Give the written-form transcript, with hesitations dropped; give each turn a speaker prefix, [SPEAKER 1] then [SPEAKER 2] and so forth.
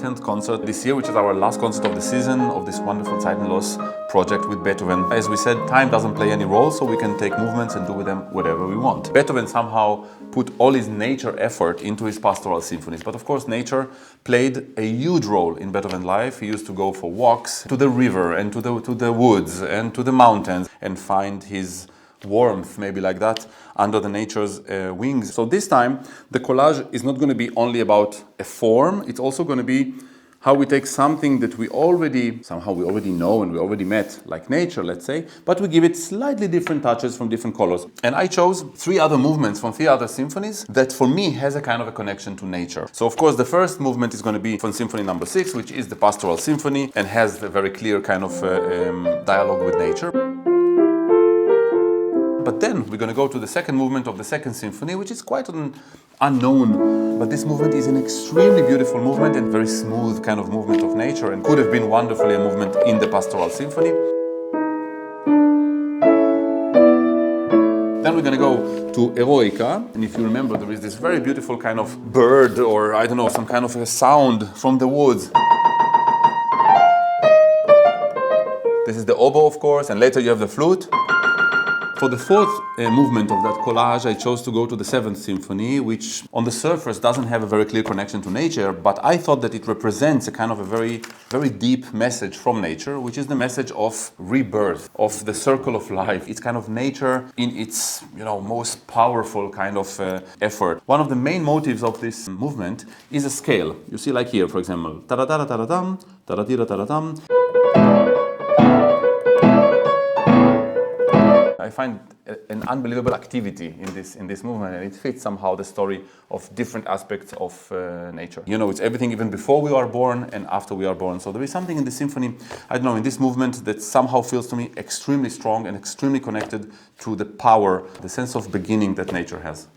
[SPEAKER 1] 10th concert this year, which is our last concert of the season of this wonderful ZEITENLOS project with Beethoven. As we said, time doesn't play any role, so we can take movements and do with them whatever we want. Beethoven somehow put all his nature effort into his pastoral symphonies, but of course nature played a huge role in Beethoven's life. He used to go for walks to the river and to the woods and to the mountains and find his warmth, maybe like that, under the nature's wings. So this time the collage is not going to be only about a form, it's also going to be how we take something that we already know and we already met, like nature, let's say, but we give it slightly different touches from different colors. And I chose 3 other movements from 3 other symphonies that for me has a kind of a connection to nature. So of course the first movement is going to be from Symphony Number 6, which is the pastoral symphony and has a very clear kind of dialogue with nature. But then we're going to go to the second movement of the second symphony, which is quite an unknown. But this movement is an extremely beautiful movement and very smooth kind of movement of nature and could have been wonderfully a movement in the pastoral symphony. Then we're going to go to Eroica. And if you remember, there is this very beautiful kind of bird or, I don't know, some kind of a sound from the woods. This is the oboe, of course, and later you have the flute. For the fourth movement of that collage, I chose to go to the 7th symphony, which on the surface doesn't have a very clear connection to nature, but I thought that it represents a kind of a very, very deep message from nature, which is the message of rebirth, of the circle of life. It's kind of nature in its, most powerful kind of effort. One of the main motives of this movement is a scale. You see, like here, for example, ta-da-da-da-da-dam, ta-da-da-da-da-dam. I find an unbelievable activity in this movement, and it fits somehow the story of different aspects of nature. It's everything even before we are born and after we are born. So there is something in the symphony, I don't know, in this movement that somehow feels to me extremely strong and extremely connected to the power, the sense of beginning that nature has.